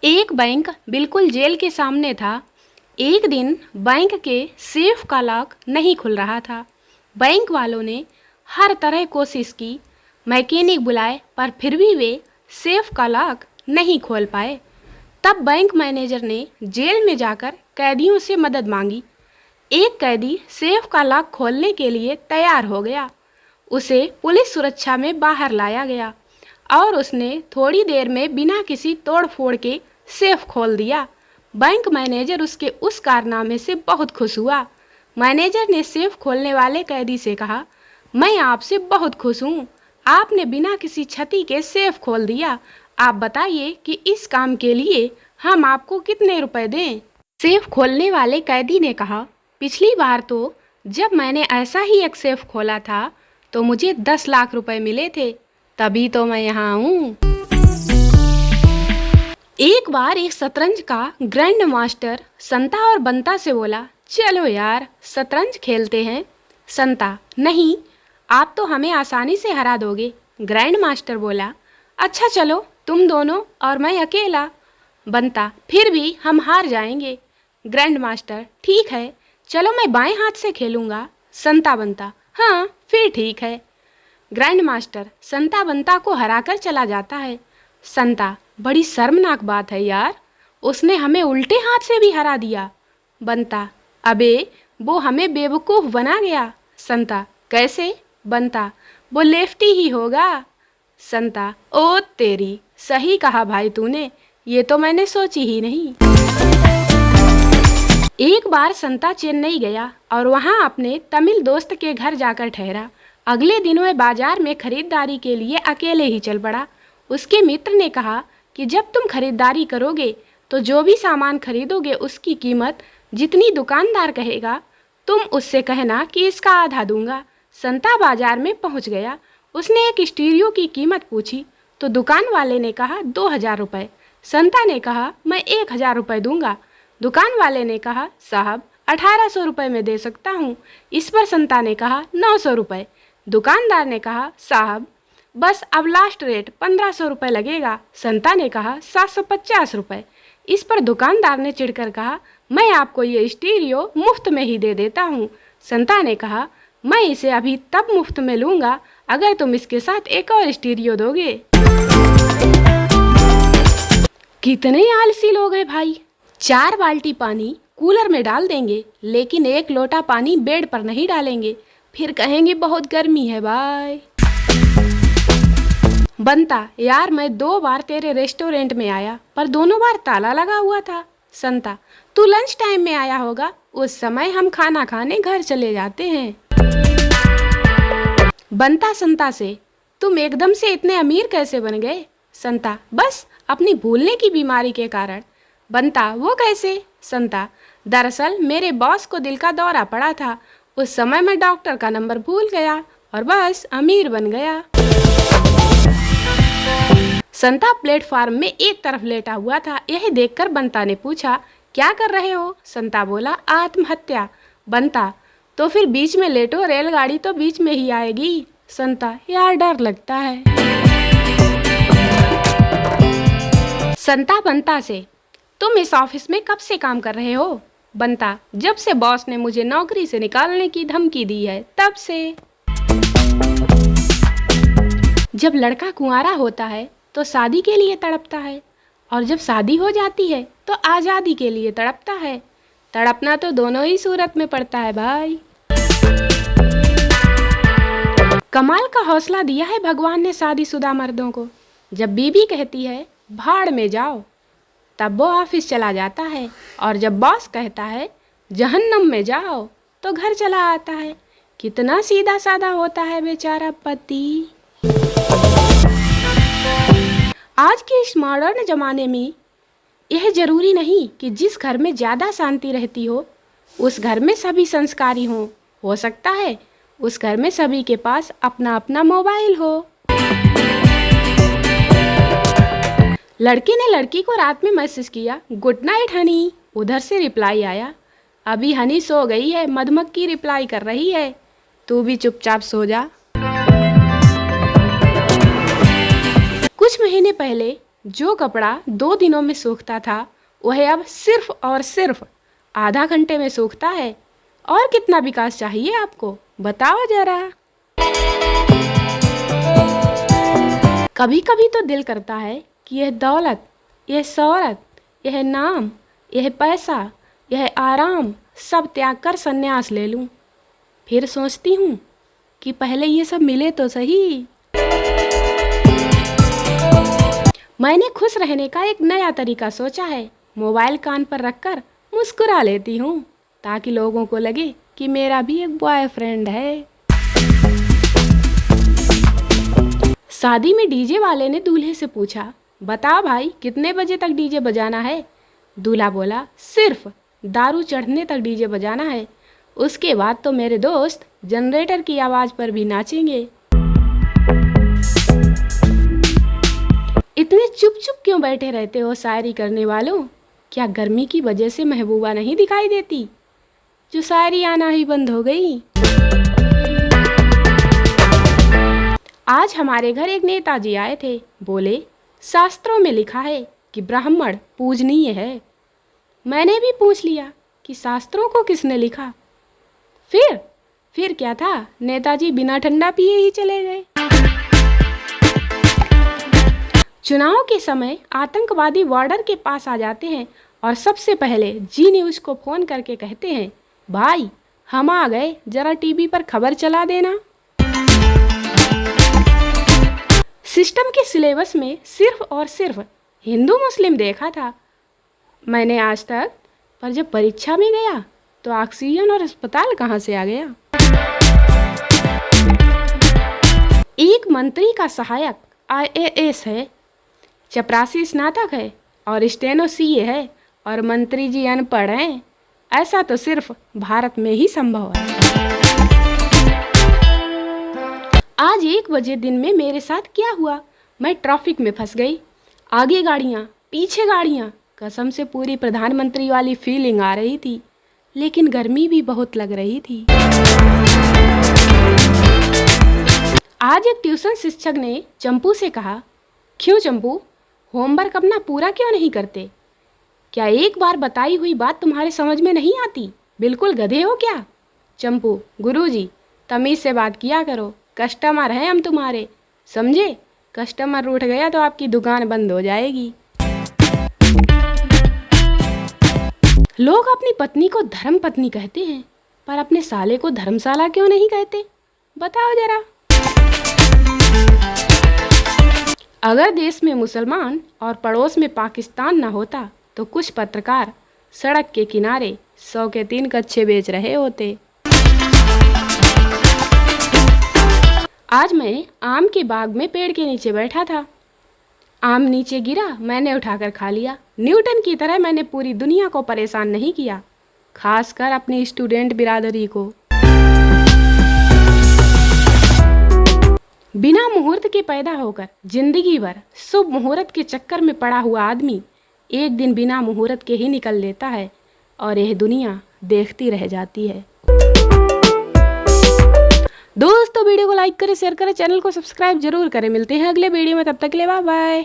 एक बैंक बिल्कुल जेल के सामने था। एक दिन बैंक के सेफ का लॉक नहीं खुल रहा था। बैंक वालों ने हर तरह कोशिश की, मैकेनिक बुलाए, पर फिर भी वे सेफ का लॉक नहीं खोल पाए। तब बैंक मैनेजर ने जेल में जाकर कैदियों से मदद मांगी। एक कैदी सेफ का लॉक खोलने के लिए तैयार हो गया। उसे पुलिस सुरक्षा में बाहर लाया गया और उसने थोड़ी देर में बिना किसी तोड़ फोड़ के सेफ खोल दिया। बैंक मैनेजर उसके उस कारनामे से बहुत खुश हुआ। मैनेजर ने सेफ खोलने वाले कैदी से कहा, मैं आपसे बहुत खुश हूँ, आपने बिना किसी क्षति के सेफ खोल दिया। आप बताइए कि इस काम के लिए हम आपको कितने रुपए दें। सेफ खोलने वाले कैदी ने कहा, पिछली बार तो जब मैंने ऐसा ही एक सेफ खोला था तो मुझे 10 लाख रुपए मिले थे, तभी तो मैं यहाँ हूँ। एक बार एक शतरंज का ग्रैंड मास्टर संता और बंता से बोला, चलो यार शतरंज खेलते हैं। संता, नहीं, आप तो हमें आसानी से हरा दोगे। ग्रैंड मास्टर बोला, अच्छा चलो, तुम दोनों और मैं अकेला। बंता, फिर भी हम हार जाएंगे। ग्रैंड मास्टर, ठीक है, चलो मैं बाएं हाथ से खेलूंगा। संता बंता, हाँ फिर ठीक है। ग्रैंड मास्टर संता बंता को हराकर चला जाता है। संता, बड़ी शर्मनाक बात है यार, उसने हमें उल्टे हाथ से भी हरा दिया। बंता, अबे वो हमें बेवकूफ़ बना गया। संता, कैसे? बंता, वो लेफ्टी ही होगा। संता, ओ तेरी, सही कहा भाई तूने, ये तो मैंने सोची ही नहीं। एक बार संता चेन्नई गया और वहाँ अपने तमिल दोस्त के घर जाकर ठहरा। अगले दिन वह बाजार में खरीदारी के लिए अकेले ही चल पड़ा। उसके मित्र ने कहा कि जब तुम खरीदारी करोगे तो जो भी सामान खरीदोगे उसकी कीमत जितनी दुकानदार कहेगा तुम उससे कहना कि इसका आधा दूंगा। संता बाजार में पहुंच गया। उसने एक स्टीरियो की कीमत पूछी तो दुकान वाले ने कहा 2000 रुपये। संता ने कहा, मैं 1000 रुपये दूंगा। दुकान वाले ने कहा, साहब 1800 रुपये में दे सकता हूँ। इस पर संता ने कहा 900 रुपये। दुकानदार ने कहा, साहब बस अब लास्ट रेट 1500 रुपये लगेगा। संता ने कहा 750 रुपये। इस पर दुकानदार ने चिढ़कर कहा, मैं आपको ये स्टीरियो मुफ्त में ही दे देता हूँ। संता ने कहा, मैं इसे अभी तब मुफ्त में लूँगा अगर तुम इसके साथ एक और स्टीरियो दोगे। कितने आलसी लोग हैं भाई, 4 बाल्टी पानी कूलर में डाल देंगे लेकिन 1 लोटा पानी बेड पर नहीं डालेंगे, फिर कहेंगे बहुत गर्मी है भाई। बंता, यार मैं 2 बार तेरे रेस्टोरेंट में आया पर दोनों बार ताला लगा हुआ था। संता, तू लंच टाइम में आया होगा, उस समय हम खाना खाने घर चले जाते हैं। बंता संता से, तुम एकदम से इतने अमीर कैसे बन गए? संता, बस अपनी भूलने की बीमारी के कारण। बंता, वो कैसे? संता, दरअसल मेरे बॉस को दिल का दौरा पड़ा था, उस समय मैं डॉक्टर का नंबर भूल गया और बस अमीर बन गया। संता प्लेटफार्म में एक तरफ लेटा हुआ था। यह देखकर बंता ने पूछा, क्या कर रहे हो? संता बोला, आत्महत्या। बंता, तो फिर बीच में लेटो, रेलगाड़ी तो बीच में ही आएगी। संता, यार डर लगता है। संता बंता से, तुम इस ऑफिस में कब से काम कर रहे हो? बंता, जब से बॉस ने मुझे नौकरी से निकालने की धमकी दी है तब से। जब लड़का कुंवारा होता है तो शादी के लिए तड़पता है और जब शादी हो जाती है तो आज़ादी के लिए तड़पता है। तड़पना तो दोनों ही सूरत में पड़ता है भाई। कमाल का हौसला दिया है भगवान ने शादीशुदा मर्दों को। जब बीबी कहती है भाड़ में जाओ तब वो ऑफिस चला जाता है और जब बॉस कहता है जहन्नम में जाओ तो घर चला आता है। कितना सीधा साधा होता है बेचारा पति। आज के इस मॉडर्न ज़माने में यह ज़रूरी नहीं कि जिस घर में ज़्यादा शांति रहती हो उस घर में सभी संस्कारी हों। हो सकता है उस घर में सभी के पास अपना अपना मोबाइल हो। लड़के ने लड़की को रात में मैसेज किया, गुड नाइट हनी। उधर से रिप्लाई आया, अभी हनी सो गई है, मधुमक्खी रिप्लाई कर रही है, तू भी चुपचाप सो जा। कुछ महीने पहले जो कपड़ा 2 दिनों में सूखता था वह अब सिर्फ और सिर्फ आधा घंटे में सूखता है। और कितना विकास चाहिए आपको, बताओ जरा। कभी कभी तो दिल करता है कि यह दौलत, यह शोहरत, यह नाम, यह पैसा, यह आराम सब त्याग कर संन्यास ले लूं। फिर सोचती हूँ कि पहले ये सब मिले तो सही। मैंने खुश रहने का एक नया तरीका सोचा है। मोबाइल कान पर रखकर मुस्कुरा लेती हूँ ताकि लोगों को लगे कि मेरा भी एक बॉयफ्रेंड है। शादी में डीजे वाले ने दूल्हे से पूछा, बता भाई कितने बजे तक डीजे बजाना है। दूल्हा बोला, सिर्फ दारू चढ़ने तक डीजे बजाना है, उसके बाद तो मेरे दोस्त जनरेटर की आवाज़ पर भी नाचेंगे। इतने चुप चुप क्यों बैठे रहते हो शायरी करने वालों? क्या गर्मी की वजह से महबूबा नहीं दिखाई देती जो शायरी आना ही बंद हो गई? आज हमारे घर एक नेताजी आए थे। बोले, शास्त्रों में लिखा है कि ब्राह्मण पूजनीय है। मैंने भी पूछ लिया कि शास्त्रों को किसने लिखा। फिर क्या था, नेताजी बिना ठंडा पिए ही चले गए। चुनाव के समय आतंकवादी बॉर्डर के पास आ जाते हैं और सबसे पहले जी न्यूज़ को फ़ोन करके कहते हैं, भाई हम आ गए, जरा टीवी पर खबर चला देना। सिस्टम के सिलेबस में सिर्फ और सिर्फ हिंदू मुस्लिम देखा था मैंने आज तक, पर जब परीक्षा में गया तो ऑक्सीजन और अस्पताल कहाँ से आ गया। एक मंत्री का सहायक IAS है, चपरासी स्नातक है और स्टेनो CA है, और मंत्री जी अनपढ़ हैं। ऐसा तो सिर्फ भारत में ही संभव है। आज 1 बजे दिन में मेरे साथ क्या हुआ, मैं ट्रैफिक में फंस गई। आगे गाड़ियाँ, पीछे गाड़ियाँ, कसम से पूरी प्रधानमंत्री वाली फीलिंग आ रही थी, लेकिन गर्मी भी बहुत लग रही थी। आज एक ट्यूशन शिक्षक ने चंपू से कहा, क्यों चंपू, होमवर्क अपना पूरा क्यों नहीं करते? क्या एक बार बताई हुई बात तुम्हारे समझ में नहीं आती? बिल्कुल गधे हो क्या? चंपू, गुरुजी तमीज़ से बात किया करो, कस्टमर हैं हम तुम्हारे, समझे? कस्टमर रूठ गया तो आपकी दुकान बंद हो जाएगी। लोग अपनी पत्नी को धर्म पत्नी कहते हैं, पर अपने साले को धर्मशाला क्यों नहीं कहते, बताओ जरा। अगर देश में मुसलमान और पड़ोस में पाकिस्तान न होता तो कुछ पत्रकार सड़क के किनारे 100 के 3 कच्छे बेच रहे होते। आज मैं आम के बाग में पेड़ के नीचे बैठा था। आम नीचे गिरा, मैंने उठाकर खा लिया। न्यूटन की तरह मैंने पूरी दुनिया को परेशान नहीं किया, खासकर अपनी स्टूडेंट बिरादरी को। बिना मुहूर्त के पैदा होकर जिंदगी भर शुभ मुहूर्त के चक्कर में पड़ा हुआ आदमी एक दिन बिना मुहूर्त के ही निकल लेता है और यह दुनिया देखती रह जाती है। दोस्तों वीडियो को लाइक करें, शेयर करें, चैनल को सब्सक्राइब जरूर करें। मिलते हैं अगले वीडियो में, तब तक के लिए बाय बाय।